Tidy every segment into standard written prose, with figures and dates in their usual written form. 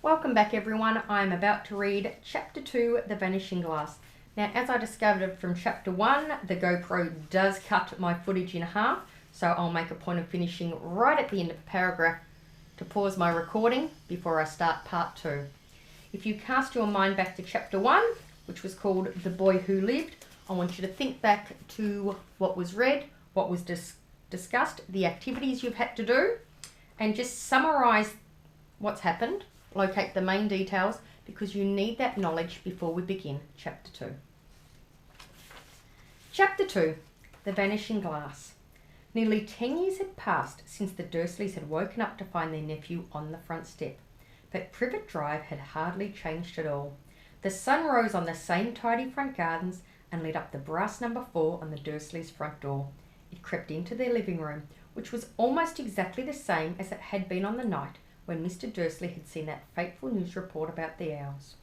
Welcome back everyone. I'm about to read Chapter 2, The Vanishing Glass. Now, as I discovered from Chapter 1, the GoPro does cut my footage in half, so I'll make a point of finishing right at the end of the paragraph to pause my recording before I start Part 2. If you cast your mind back to Chapter 1, which was called The Boy Who Lived, I want you to think back to what was read, what was discussed, the activities you've had to do, and just summarise what's happened. Locate the main details because you need that knowledge before we begin Chapter 2. Chapter 2, The Vanishing Glass. Nearly 10 years had passed since the Dursleys had woken up to find their nephew on the front step, but Privet Drive had hardly changed at all. The sun rose on the same tidy front gardens and lit up the brass number 4 on the Dursleys' front door. It crept into their living room, which was almost exactly the same as it had been on the night when Mr. Dursley had seen that fateful news report about the owls.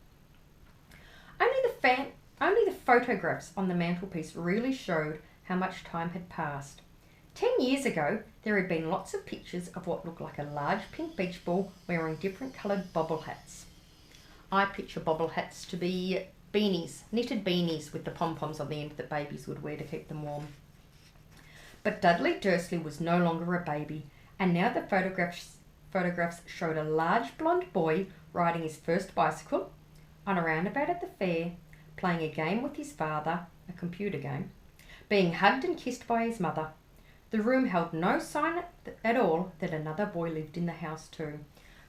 Only the photographs on the mantelpiece really showed how much time had passed. 10 years ago, there had been lots of pictures of what looked like a large pink beach ball wearing different coloured bobble hats. I picture bobble hats to be beanies, knitted beanies with the pom-poms on the end that babies would wear to keep them warm. But Dudley Dursley was no longer a baby, and now the photographs showed a large blonde boy riding his first bicycle on a roundabout at the fair, playing a game with his father, a computer game, being hugged and kissed by his mother. The room held no sign at all that another boy lived in the house too.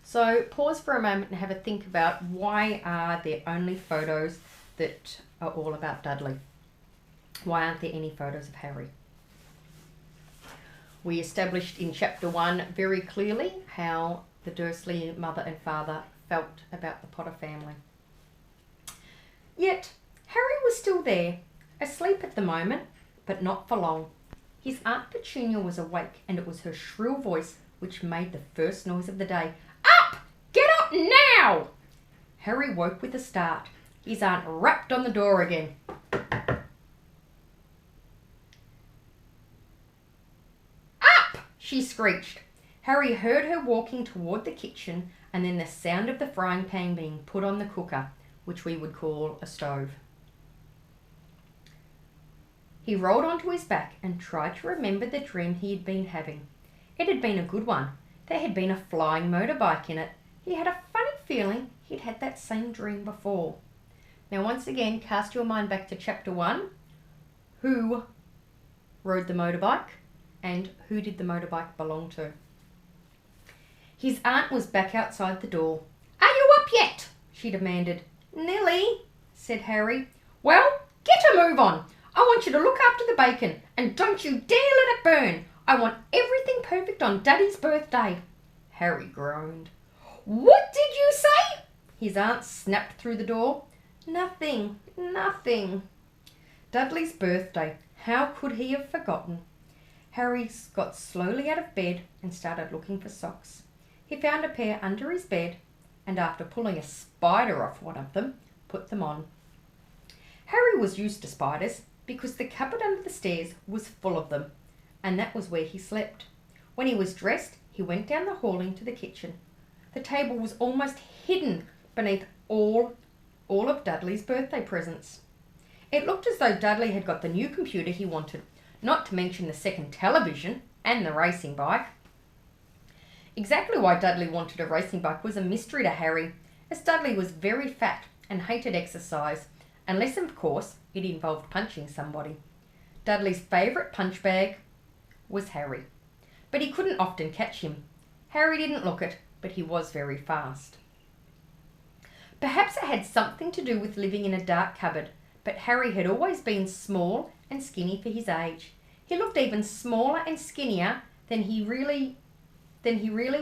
So pause for a moment and have a think about why are there only photos that are all about Dudley? Why aren't there any photos of Harry? We established in Chapter 1 very clearly how the Dursley mother and father felt about the Potter family. Yet, Harry was still there, asleep at the moment, but not for long. His Aunt Petunia was awake, and it was her shrill voice which made the first noise of the day. Up! Get up now! Harry woke with a start. His aunt rapped on the door again. She screeched. Harry heard her walking toward the kitchen and then the sound of the frying pan being put on the cooker, which we would call a stove. He rolled onto his back and tried to remember the dream he had been having. It had been a good one. There had been a flying motorbike in it. He had a funny feeling he'd had that same dream before. Now once again, cast your mind back to Chapter 1. Who rode the motorbike? And who did the motorbike belong to? His aunt was back outside the door. Are you up yet? She demanded. Nearly, said Harry. Well, get a move on. I want you to look after the bacon, and don't you dare let it burn. I want everything perfect on Daddy's birthday. Harry groaned. What did you say? His aunt snapped through the door. Nothing. Dudley's birthday. How could he have forgotten? Harry got slowly out of bed and started looking for socks. He found a pair under his bed and after pulling a spider off one of them, put them on. Harry was used to spiders because the cupboard under the stairs was full of them, and that was where he slept. When he was dressed, he went down the hall into the kitchen. The table was almost hidden beneath all of Dudley's birthday presents. It looked as though Dudley had got the new computer he wanted, not to mention the second television and the racing bike. Exactly why Dudley wanted a racing bike was a mystery to Harry, as Dudley was very fat and hated exercise, unless of course it involved punching somebody. Dudley's favourite punch bag was Harry, but he couldn't often catch him. Harry didn't look it, but he was very fast. Perhaps it had something to do with living in a dark cupboard, but Harry had always been small and skinny for his age. He looked even smaller and skinnier than he really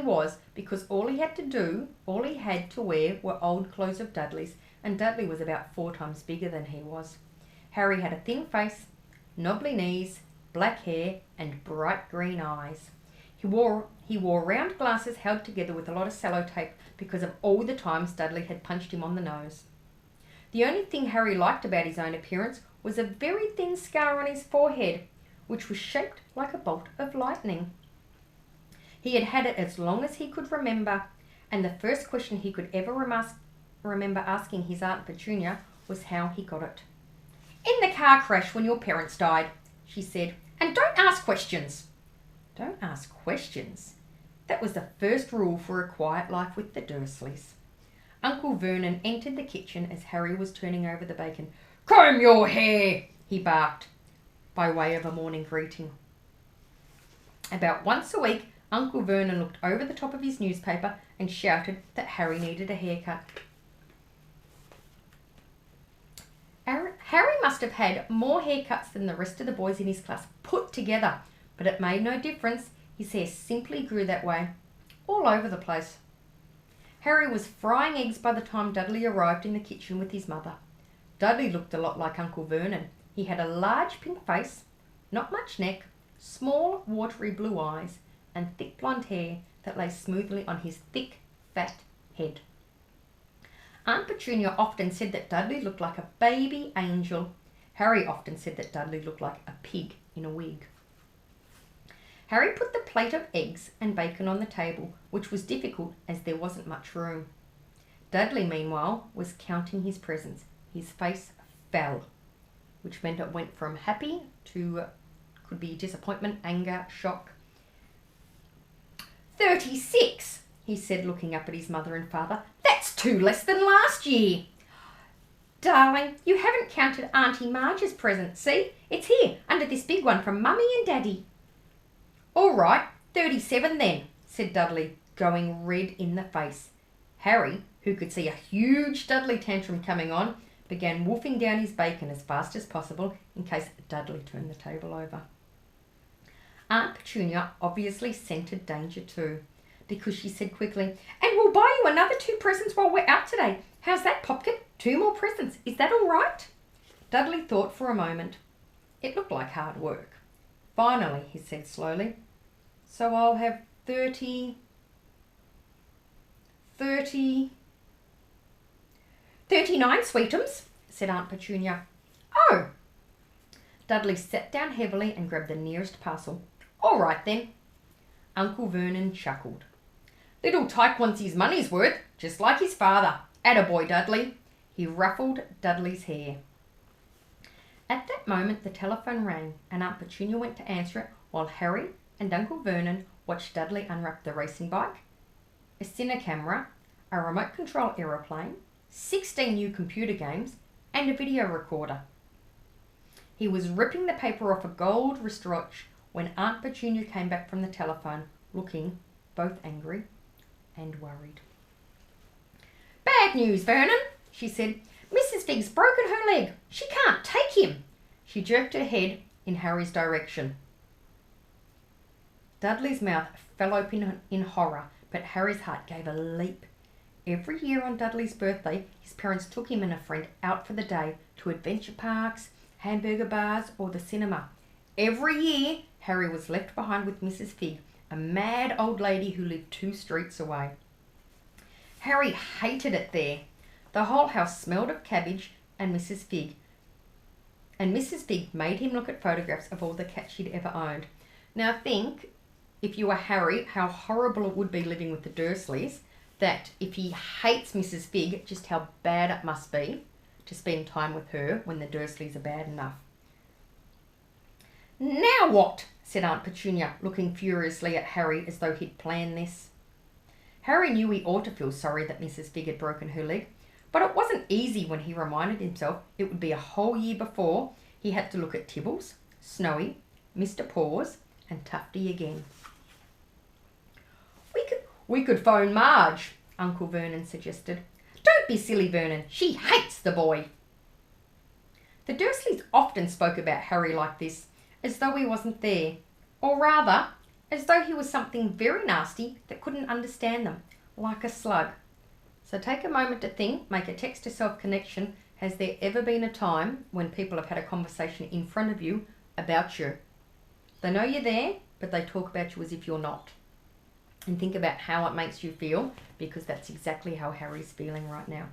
was, because all he had to wear were old clothes of Dudley's, and Dudley was about 4 times bigger than he was. Harry had a thin face, knobbly knees, black hair, and bright green eyes. He wore round glasses held together with a lot of sellotape because of all the times Dudley had punched him on the nose. The only thing Harry liked about his own appearance was a very thin scar on his forehead, which was shaped like a bolt of lightning. He had had it as long as he could remember, and the first question he could ever remember asking his Aunt Petunia was how he got it. "In the car crash when your parents died," she said, "and don't ask questions." Don't ask questions? That was the first rule for a quiet life with the Dursleys. Uncle Vernon entered the kitchen as Harry was turning over the bacon. "Comb your hair," he barked, by way of a morning greeting. About once a week, Uncle Vernon looked over the top of his newspaper and shouted that Harry needed a haircut. Harry must have had more haircuts than the rest of the boys in his class put together, but it made no difference. His hair simply grew that way, all over the place. Harry was frying eggs by the time Dudley arrived in the kitchen with his mother. Dudley looked a lot like Uncle Vernon. He had a large pink face, not much neck, small watery blue eyes, and thick blonde hair that lay smoothly on his thick, fat head. Aunt Petunia often said that Dudley looked like a baby angel. Harry often said that Dudley looked like a pig in a wig. Harry put the plate of eggs and bacon on the table, which was difficult as there wasn't much room. Dudley, meanwhile, was counting his presents. His face fell, which meant it went from happy to could be disappointment, anger, shock. 36, he said, looking up at his mother and father. "That's 2 less than last year." "Darling, you haven't counted Auntie Marge's present. See, it's here, under this big one from Mummy and Daddy." "All right, 37 then," said Dudley, going red in the face. Harry, who could see a huge Dudley tantrum coming on, began wolfing down his bacon as fast as possible in case Dudley turned the table over. Aunt Petunia obviously scented danger too, because she said quickly, "And we'll buy you another 2 presents while we're out today. How's that, Popkin? 2 more presents. Is that all right?" Dudley thought for a moment. It looked like hard work. Finally, he said slowly, "So I'll have 39, sweetums," said Aunt Petunia. "Oh!" Dudley sat down heavily and grabbed the nearest parcel. "All right then." Uncle Vernon chuckled. "Little Tyke wants his money's worth, just like his father. Attaboy, Dudley." He ruffled Dudley's hair. At that moment the telephone rang and Aunt Petunia went to answer it while Harry and Uncle Vernon watched Dudley unwrap the racing bike, a cine camera, a remote control aeroplane, 16 new computer games, and a video recorder. He was ripping the paper off a gold wristwatch when Aunt Petunia came back from the telephone, looking both angry and worried. "Bad news, Vernon," she said. "Mrs. Fig's broken her leg. She can't take him." She jerked her head in Harry's direction. Dudley's mouth fell open in horror, but Harry's heart gave a leap. Every year on Dudley's birthday, his parents took him and a friend out for the day to adventure parks, hamburger bars, or the cinema. Every year, Harry was left behind with Mrs. Fig, a mad old lady who lived 2 streets away. Harry hated it there. The whole house smelled of cabbage and Mrs. Fig. And Mrs. Fig made him look at photographs of all the cats she'd ever owned. Now think, if you were Harry, how horrible it would be living with the Dursleys, that if he hates Mrs. Fig, just how bad it must be to spend time with her when the Dursleys are bad enough. "Now what?" said Aunt Petunia, looking furiously at Harry as though he'd planned this. Harry knew he ought to feel sorry that Mrs. Fig had broken her leg, but it wasn't easy when he reminded himself it would be a whole year before he had to look at Tibbles, Snowy, Mr. Paws, and Tufty again. We could phone Marge," Uncle Vernon suggested. "Don't be silly, Vernon. She hates the boy." The Dursleys often spoke about Harry like this, as though he wasn't there, or rather, as though he was something very nasty that couldn't understand them, like a slug. So take a moment to think, make a text-to-self connection. Has there ever been a time when people have had a conversation in front of you about you? They know you're there, but they talk about you as if you're not. And think about how it makes you feel, because that's exactly how Harry's feeling right now.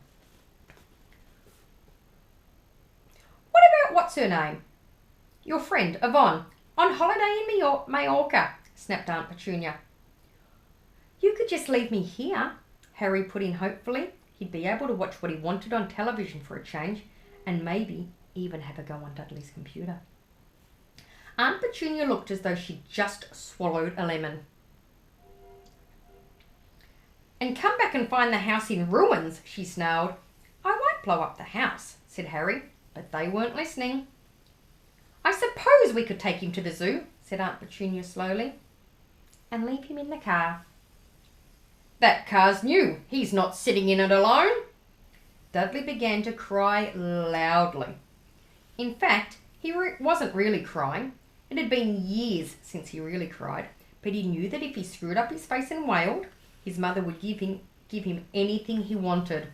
"What about what's her name? Your friend, Yvonne, on holiday in Majorca," snapped Aunt Petunia. "You could just leave me here," Harry put in hopefully. He'd be able to watch what he wanted on television for a change, and maybe even have a go on Dudley's computer. Aunt Petunia looked as though she'd just swallowed a lemon. "And come back and find the house in ruins," she snarled. "I won't blow up the house," said Harry, but they weren't listening. "I suppose we could take him to the zoo," said Aunt Petunia slowly, "and leave him in the car." "That car's new. He's not sitting in it alone." Dudley began to cry loudly. In fact, he wasn't really crying. It had been years since he really cried, but he knew that if he screwed up his face and wailed, his mother would give him anything he wanted.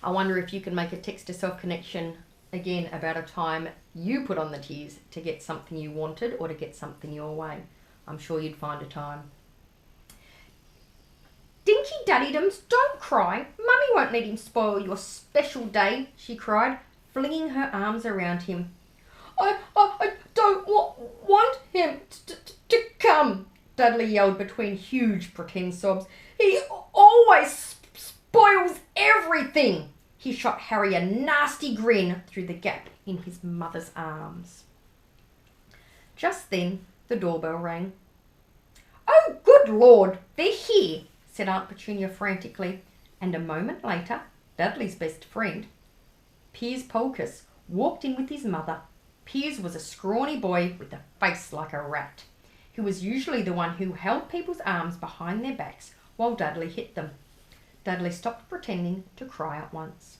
I wonder if you can make a text-to-self connection again about a time you put on the tears to get something you wanted or to get something your way. I'm sure you'd find a time. "Dinky Daddydums, don't cry. Mummy won't let him spoil your special day," she cried, flinging her arms around him. I don't want him to come," Dudley yelled between huge pretend sobs. "He always spoils everything." He shot Harry a nasty grin through the gap in his mother's arms. Just then, the doorbell rang. "Oh, good Lord, they're here," said Aunt Petunia frantically, and a moment later, Dudley's best friend, Piers Polkiss, walked in with his mother. Piers was a scrawny boy with a face like a rat. He was usually the one who held people's arms behind their backs while Dudley hit them. Dudley stopped pretending to cry at once.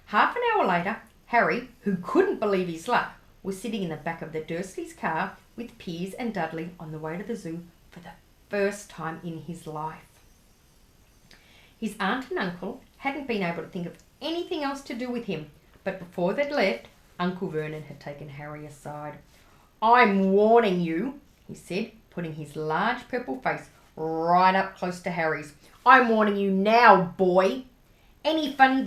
Half an hour later, Harry, who couldn't believe his luck, was sitting in the back of the Dursleys' car with Piers and Dudley on the way to the zoo for the first time in his life. His aunt and uncle hadn't been able to think of anything else to do with him, but before they'd left, Uncle Vernon had taken Harry aside. "I'm warning you," he said, putting his large purple face right up close to Harry's. "I'm warning you now, boy. Any funny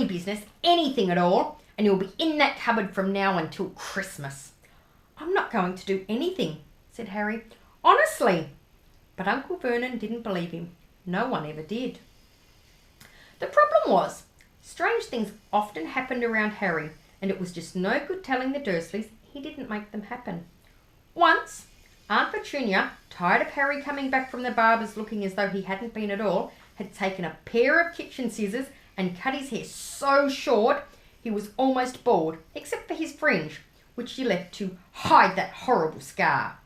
business, anything at all, and you'll be in that cupboard from now until Christmas." "I'm not going to do anything," said Harry. "Honestly." But Uncle Vernon didn't believe him. No one ever did. The problem was, strange things often happened around Harry, and it was just no good telling the Dursleys he didn't make them happen. Once, Aunt Petunia, tired of Harry coming back from the barber's looking as though he hadn't been at all, had taken a pair of kitchen scissors and cut his hair so short he was almost bald, except for his fringe, which she left to hide that horrible scar.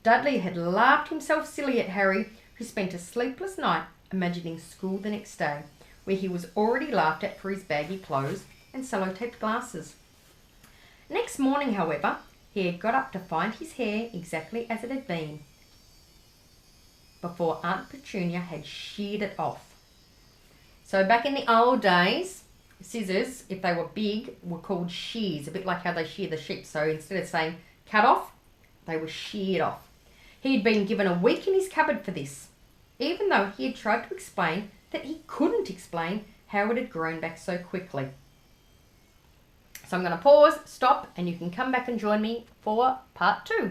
Dudley had laughed himself silly at Harry, who spent a sleepless night imagining school the next day, where he was already laughed at for his baggy clothes and sellotaped glasses. Next morning, however, he had got up to find his hair exactly as it had been before Aunt Petunia had sheared it off. So back in the old days, scissors, if they were big, were called shears, a bit like how they shear the sheep. So instead of saying cut off, they were sheared off. He had been given a week in his cupboard for this, even though he had tried to explain that he couldn't explain how it had grown back so quickly. So I'm going to pause, stop, and you can come back and join me for part 2.